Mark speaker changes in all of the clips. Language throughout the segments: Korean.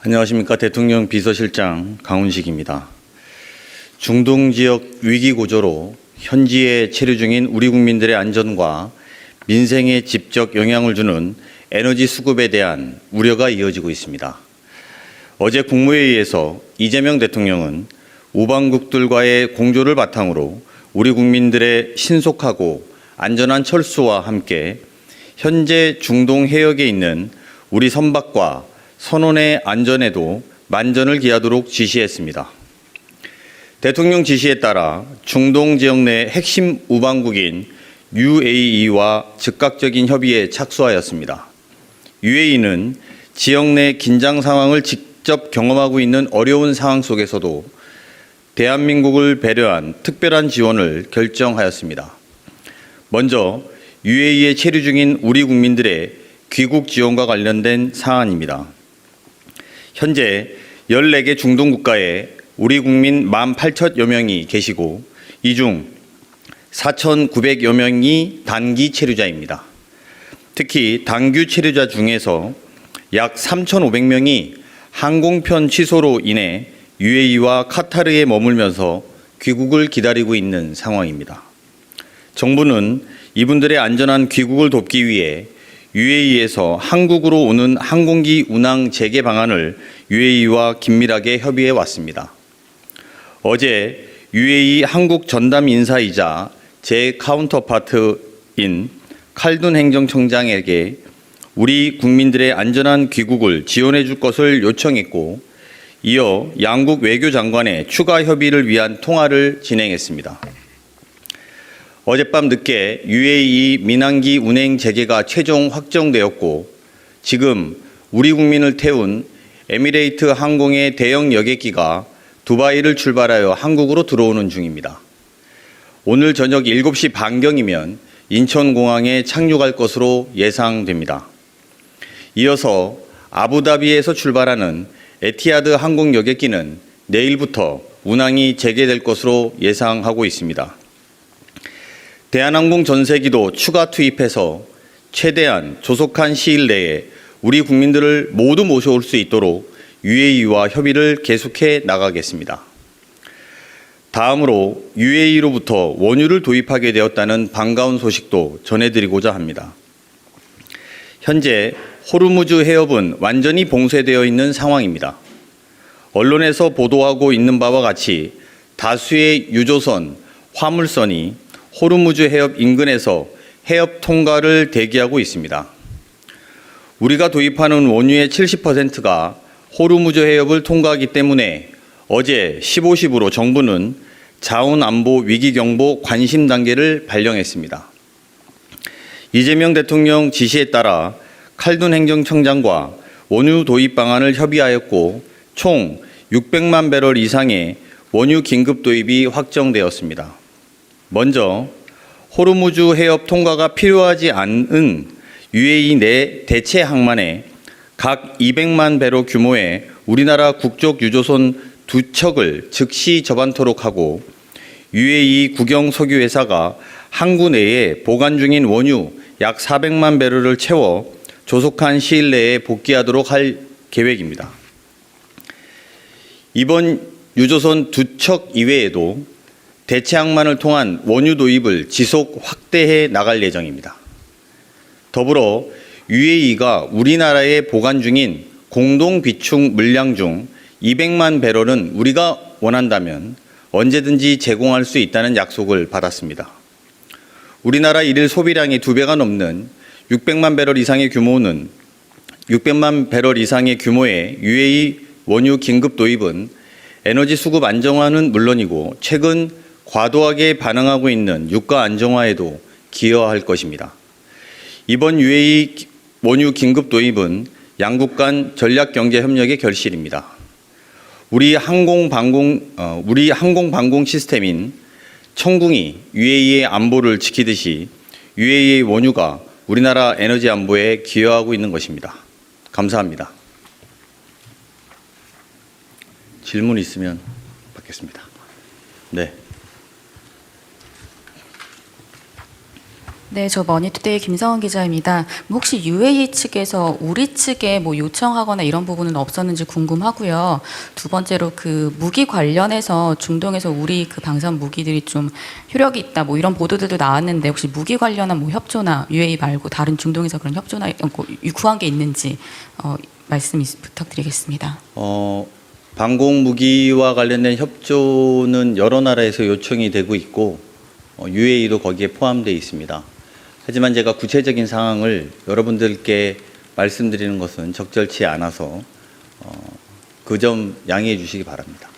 Speaker 1: 안녕하십니까. 대통령 비서실장 강훈식입니다. 중동 지역 위기 구조로 현지에 체류 중인 우리 국민들의 안전과 민생에 직접 영향을 주는 에너지 수급에 대한 우려가 이어지고 있습니다. 어제 국무회의에서 이재명 대통령은 우방국들과의 공조를 바탕으로 우리 국민들의 신속하고 안전한 철수와 함께 현재 중동 해역에 있는 우리 선박과 선원의 안전에도 만전을 기하도록 지시했습니다. 대통령 지시에 따라 중동 지역 내 핵심 우방국인 UAE와 즉각적인 협의에 착수하였습니다. UAE는 지역 내 긴장 상황을 직접 경험하고 있는 어려운 상황 속에서도 대한민국을 배려한 특별한 지원을 결정하였습니다. 먼저 UAE에 체류 중인 우리 국민들의 귀국 지원과 관련된 사안입니다. 현재 14개 중동 국가에 우리 국민 18,000여 명이 계시고 이 중 4,900여 명이 단기 체류자입니다. 특히 단기 체류자 중에서 약 3,500명이 항공편 취소로 인해 UAE와 카타르에 머물면서 귀국을 기다리고 있는 상황입니다. 정부는 이분들의 안전한 귀국을 돕기 위해 UAE에서 한국으로 오는 항공기 운항 재개 방안을 UAE와 긴밀하게 협의해 왔습니다. 어제 UAE 한국 전담 인사이자 제 카운터파트인 칼둔 행정청장에게 우리 국민들의 안전한 귀국을 지원해 줄 것을 요청했고, 이어 양국 외교장관의 추가 협의를 위한 통화를 진행했습니다. 어젯밤 늦게 UAE 민항기 운행 재개가 최종 확정되었고, 지금 우리 국민을 태운 에미레이트 항공의 대형 여객기가 두바이를 출발하여 한국으로 들어오는 중입니다. 오늘 저녁 7시 반경이면 인천공항에 착륙할 것으로 예상됩니다. 이어서 아부다비에서 출발하는 에티하드 항공 여객기는 내일부터 운항이 재개될 것으로 예상하고 있습니다. 대한항공 전세기도 추가 투입해서 최대한 조속한 시일 내에 우리 국민들을 모두 모셔올 수 있도록 UAE와 협의를 계속해 나가겠습니다. 다음으로 UAE로부터 원유를 도입하게 되었다는 반가운 소식도 전해드리고자 합니다. 현재 호르무즈 해협은 완전히 봉쇄되어 있는 상황입니다. 언론에서 보도하고 있는 바와 같이 다수의 유조선, 화물선이 호르무즈 해협 인근에서 해협 통과를 대기하고 있습니다. 우리가 도입하는 원유의 70%가 호르무즈 해협을 통과하기 때문에 어제 15시부로 정부는 자원안보 위기경보 관심 단계를 발령했습니다. 이재명 대통령 지시에 따라 칼둔 행정청장과 원유 도입 방안을 협의하였고 총 600만 배럴 이상의 원유 긴급 도입이 확정되었습니다. 먼저 호르무즈 해협 통과가 필요하지 않은 UAE 내 대체 항만에 각 200만 배럴 규모의 우리나라 국적 유조선 2척을 즉시 접안토록 하고 UAE 국영 석유회사가 항구 내에 보관 중인 원유 약 400만 배럴을 채워 조속한 시일 내에 복귀하도록 할 계획입니다. 이번 유조선 2척 이외에도 대체 항만을 통한 원유 도입을 지속 확대해 나갈 예정입니다. 더불어 UAE가 우리나라에 보관 중인 공동 비축 물량 중 200만 배럴은 우리가 원한다면 언제든지 제공할 수 있다는 약속을 받았습니다. 우리나라 일일 소비량이 2배가 넘는 600만 배럴 이상의 규모의 UAE 원유 긴급 도입은 에너지 수급 안정화는 물론이고 최근 과도하게 반응하고 있는 유가 안정화에도 기여할 것입니다. 이번 UAE 원유 긴급 도입은 양국 간 전략 경제 협력의 결실입니다. 우리 항공방공 시스템인 청궁이 UAE의 안보를 지키듯이 UAE의 원유가 우리나라 에너지 안보에 기여하고 있는 것입니다. 감사합니다. 질문 있으면 받겠습니다. 네.
Speaker 2: 네, 저 머니투데이 김성은 기자입니다. 혹시 UAE 측에서 우리 측에 뭐 요청하거나 이런 부분은 없었는지 궁금하고요. 두 번째로 그 무기 관련해서 중동에서 우리 그 방산 무기들이 좀 효력이 있다 뭐 이런 보도들도 나왔는데 혹시 무기 관련한 뭐 협조나 UAE 말고 다른 중동에서 그런 협조나 구한 게 있는지 말씀 부탁드리겠습니다.
Speaker 1: 방공 무기와 관련된 협조는 여러 나라에서 요청이 되고 있고 UAE도 거기에 포함되어 있습니다. 하지만 제가 구체적인 상황을 여러분들께 말씀드리는 것은 적절치 않아서 그 점 양해해 주시기 바랍니다.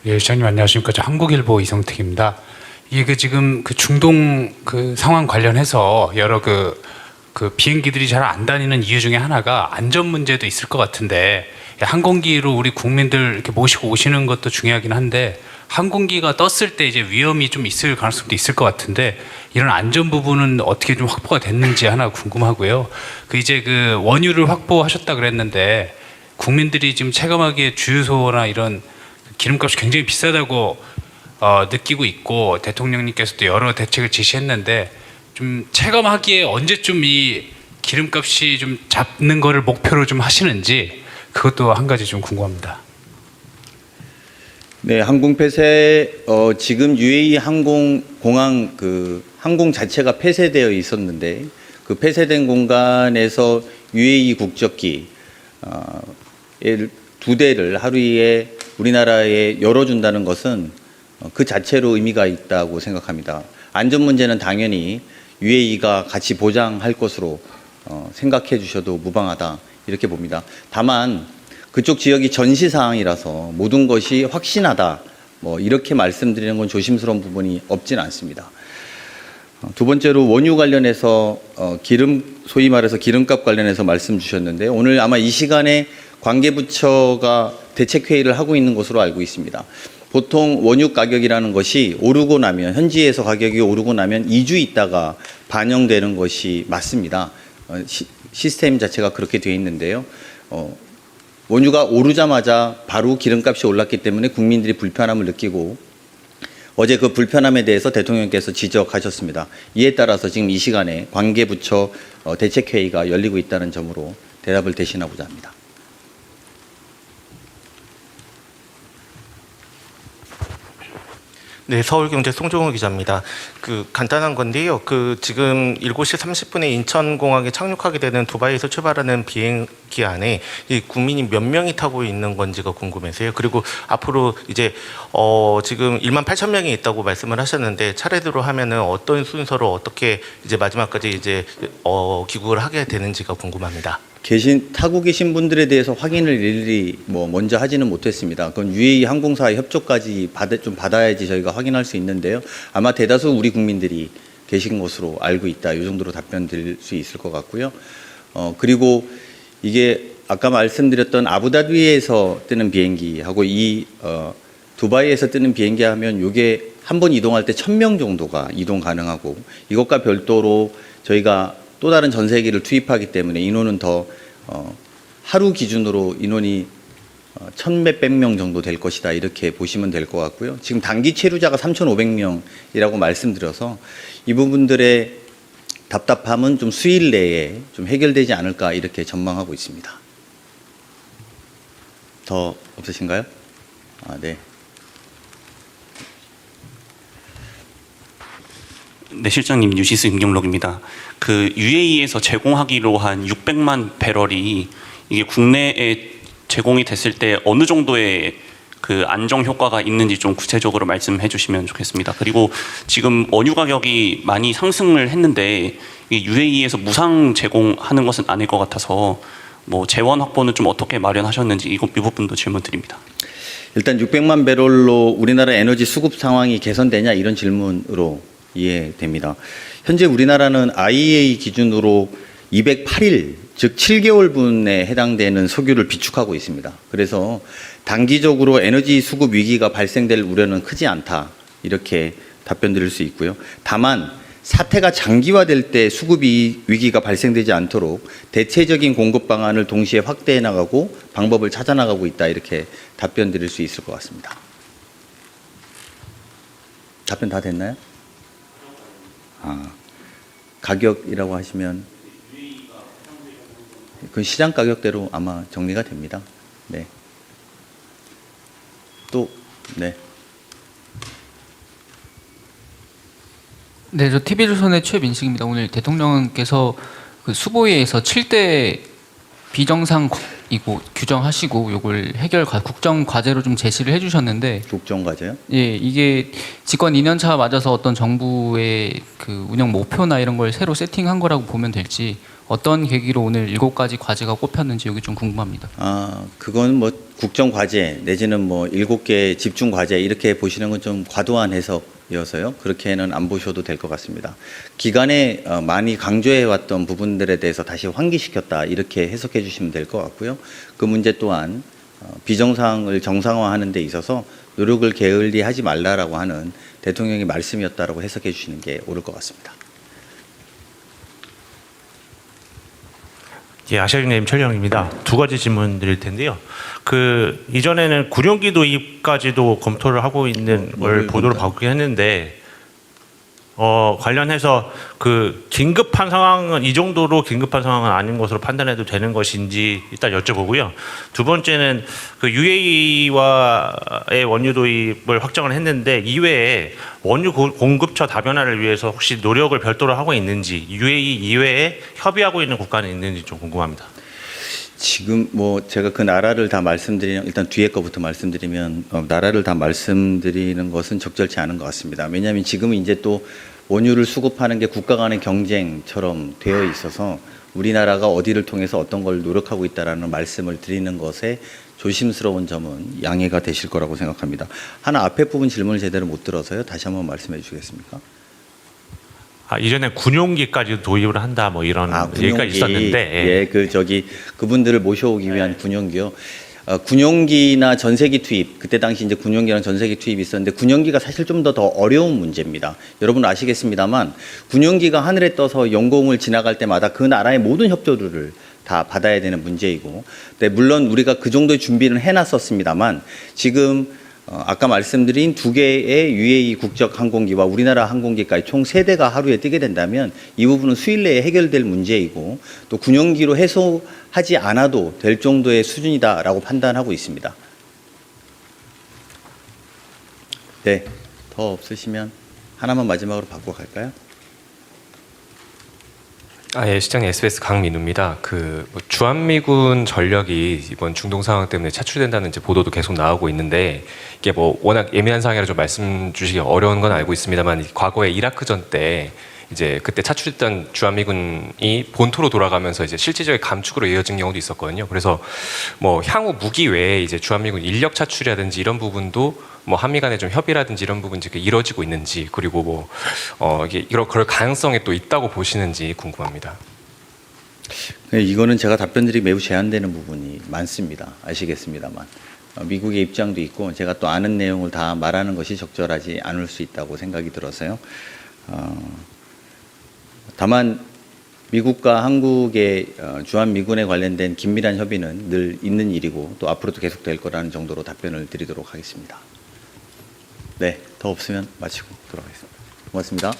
Speaker 3: 예, 시장님 안녕하십니까? 저 한국일보 이성택입니다. 이게 지금 그 중동 그 상황 관련해서 여러 그 비행기들이 잘 안 다니는 이유 중에 하나가 안전 문제도 있을 것 같은데, 항공기로 우리 국민들 이렇게 모시고 오시는 것도 중요하긴 한데 항공기가 떴을 때 이제 위험이 좀 있을 가능성도 있을 것 같은데, 이런 안전 부분은 어떻게 좀 확보가 됐는지 하나 궁금하고요. 이제 그 원유를 확보하셨다 그랬는데 국민들이 지금 체감하기에 주유소나 이런 기름값이 굉장히 비싸다고 느끼고 있고, 대통령님께서도 여러 대책을 지시했는데 좀 체감하기에 언제쯤 이 기름값이 좀 잡는 거를 목표로 좀 하시는지, 그것도 한 가지 좀 궁금합니다.
Speaker 1: 네, 항공 폐쇄 지금 UAE 항공 자체가 폐쇄되어 있었는데 그 폐쇄된 공간에서 UAE 국적기 2대를 하루에 우리나라에 열어준다는 것은 그 자체로 의미가 있다고 생각합니다. 안전 문제는 당연히 UAE가 같이 보장할 것으로 생각해 주셔도 무방하다 이렇게 봅니다. 다만 그쪽 지역이 전시 사항이라서 모든 것이 확신하다 뭐 이렇게 말씀드리는 건 조심스러운 부분이 없진 않습니다. 두 번째로 원유 관련해서 소위 말해서 기름값 관련해서 말씀 주셨는데, 오늘 아마 이 시간에 관계부처가 대책회의를 하고 있는 것으로 알고 있습니다. 보통 원유 가격이라는 것이 오르고 나면, 현지에서 가격이 오르고 나면 2주 있다가 반영되는 것이 맞습니다. 시스템 자체가 그렇게 되어 있는데요. 원유가 오르자마자 바로 기름값이 올랐기 때문에 국민들이 불편함을 느끼고 어제 그 불편함에 대해서 대통령께서 지적하셨습니다. 이에 따라서 지금 이 시간에 관계부처 대책회의가 열리고 있다는 점으로 대답을 대신하고자 합니다.
Speaker 4: 네, 서울경제 송종호 기자입니다. 간단한 건데요. 지금 7시 30분에 인천공항에 착륙하게 되는 두바이에서 출발하는 비행기 안에 이 국민이 몇 명이 타고 있는 건지가 궁금해서요. 그리고 앞으로 이제 지금 1만 8천 명이 있다고 말씀을 하셨는데, 차례대로 하면은 어떤 순서로 어떻게 이제 마지막까지 이제 귀국을 하게 되는지가 궁금합니다.
Speaker 1: 타고 계신 분들에 대해서 확인을 일일이 먼저 하지는 못했습니다. 그건 UAE 항공사의 협조까지 좀 받아야지 저희가 확인할 수 있는데요. 아마 대다수 우리 국민들이 계신 것으로 알고 있다. 이 정도로 답변 드릴 수 있을 것 같고요. 그리고 이게 아까 말씀드렸던 아부다비에서 뜨는 비행기하고 두바이에서 뜨는 비행기 하면 이게 한 번 이동할 때 1,000명 정도가 이동 가능하고, 이것과 별도로 저희가 또 다른 전세기를 투입하기 때문에 인원은 더 하루 기준으로 인원이 1,몇백 명 정도 될 것이다 이렇게 보시면 될 것 같고요. 지금 단기 체류자가 3,500명이라고 말씀드려서 이 부분들의 답답함은 좀 수일 내에 좀 해결되지 않을까 이렇게 전망하고 있습니다. 더 없으신가요? 네.
Speaker 5: 네, 실장님, 뉴시스 임경록입니다. UAE에서 제공하기로 한 600만 배럴이 이게 국내에 제공이 됐을 때 어느 정도의 안정 효과가 있는지 좀 구체적으로 말씀해 주시면 좋겠습니다. 그리고 지금 원유 가격이 많이 상승을 했는데 UAE에서 무상 제공하는 것은 아닐 것 같아서 재원 확보는 좀 어떻게 마련하셨는지 이 부분도 질문 드립니다.
Speaker 1: 일단 600만 배럴로 우리나라 에너지 수급 상황이 개선되냐 이런 질문으로 이해됩니다. 현재 우리나라는 IEA 기준으로 208일, 즉 7개월분에 해당되는 석유를 비축하고 있습니다. 그래서 단기적으로 에너지 수급 위기가 발생될 우려는 크지 않다 이렇게 답변드릴 수 있고요. 다만 사태가 장기화될 때 수급 위기가 발생되지 않도록 대체적인 공급 방안을 동시에 확대해 나가고 방법을 찾아 나가고 있다 이렇게 답변드릴 수 있을 것 같습니다. 답변 다 됐나요? 가격이라고 하시면 그 시장 가격대로 아마 정리가 됩니다. 네. 또 네.
Speaker 6: 네, 저 TV조선의 최민식입니다. 오늘 대통령께서 그 수보위에서 7대 비정상이고 규정하시고 요걸 국정 과제로 좀 제시를 해주셨는데,
Speaker 1: 국정 과제요?
Speaker 6: 예, 이게 집권 2년차 맞아서 어떤 정부의 그 운영 목표나 이런 걸 새로 세팅한 거라고 보면 될지, 어떤 계기로 오늘 7가지 과제가 꼽혔는지 여기 좀 궁금합니다.
Speaker 1: 그건 뭐 국정 과제 내지는 뭐 7개 집중 과제 이렇게 보시는 건 좀 과도한 해석이어서요. 그렇게는 안 보셔도 될 것 같습니다. 기간에 많이 강조해왔던 부분들에 대해서 다시 환기시켰다 이렇게 해석해 주시면 될 것 같고요. 그 문제 또한 비정상을 정상화하는 데 있어서 노력을 게을리하지 말라라고 하는 대통령의 말씀이었다라고 해석해 주시는 게 옳을 것 같습니다.
Speaker 7: 예, 아시아경제님 최경입니다. 2가지 질문 드릴 텐데요. 그 이전에는 군용기 도입까지도 검토를 하고 있는 걸 보도를 받긴 했는데, 관련해서 그 긴급한 상황은 이 정도로 긴급한 상황은 아닌 것으로 판단해도 되는 것인지 일단 여쭤보고요. 두 번째는 그 UAE와의 원유 도입을 확정을 했는데 이외에 원유 공급처 다변화를 위해서 혹시 노력을 별도로 하고 있는지, UAE 이외에 협의하고 있는 국가는 있는지 좀 궁금합니다.
Speaker 1: 지금 뭐 제가 그 나라를 다 말씀드리면, 일단 뒤에 거부터 말씀드리면 나라를 다 말씀드리는 것은 적절치 않은 것 같습니다. 왜냐하면 지금은 이제 또 원유를 수급하는 게 국가 간의 경쟁처럼 되어 있어서 우리나라가 어디를 통해서 어떤 걸 노력하고 있다라는 말씀을 드리는 것에 조심스러운 점은 양해가 되실 거라고 생각합니다. 하나 앞에 부분 질문을 제대로 못 들어서요. 다시 한번 말씀해 주시겠습니까?
Speaker 7: 이전에 군용기까지 도입을 한다 뭐 이런 얘기가 있었는데,
Speaker 1: 그분들을 모셔오기 위한 군용기요. 군용기나 전세기 투입, 그때 당시 이제 군용기랑 전세기 투입이 있었는데 군용기가 사실 좀 더 어려운 문제입니다. 여러분 아시겠습니다만 군용기가 하늘에 떠서 영공을 지나갈 때마다 그 나라의 모든 협조를 다 받아야 되는 문제이고, 네, 물론 우리가 그 정도의 준비는 해놨었습니다만 지금 아까 말씀드린 2개의 UAE 국적 항공기와 우리나라 항공기까지 총 3대가 하루에 뜨게 된다면 이 부분은 수일 내에 해결될 문제이고 또 군용기로 해소하지 않아도 될 정도의 수준이다라고 판단하고 있습니다. 네, 더 없으시면 하나만 마지막으로 받고 갈까요?
Speaker 8: 예, 시장님 SBS 강민우입니다. 주한미군 전력이 이번 중동 상황 때문에 차출된다는 이제 보도도 계속 나오고 있는데, 이게 뭐 워낙 예민한 상황이라 좀 말씀 주시기 어려운 건 알고 있습니다만, 과거에 이라크전 때 이제 그때 차출했던 주한미군이 본토로 돌아가면서 이제 실질적인 감축으로 이어진 경우도 있었거든요. 그래서 뭐 향후 무기 외에 이제 주한미군 인력 차출이라든지 이런 부분도 뭐 한미 간의 좀 협의라든지 이런 부분이 이루어지고 있는지, 그리고 뭐 이게 그럴 가능성이 또 있다고 보시는지 궁금합니다.
Speaker 1: 이거는 제가 답변드리기 매우 제한되는 부분이 많습니다. 아시겠습니다만 미국의 입장도 있고 제가 또 아는 내용을 다 말하는 것이 적절하지 않을 수 있다고 생각이 들어서요. 다만 미국과 한국의 주한미군에 관련된 긴밀한 협의는 늘 있는 일이고 또 앞으로도 계속될 거라는 정도로 답변을 드리도록 하겠습니다. 네, 더 없으면 마치고 돌아가겠습니다. 고맙습니다.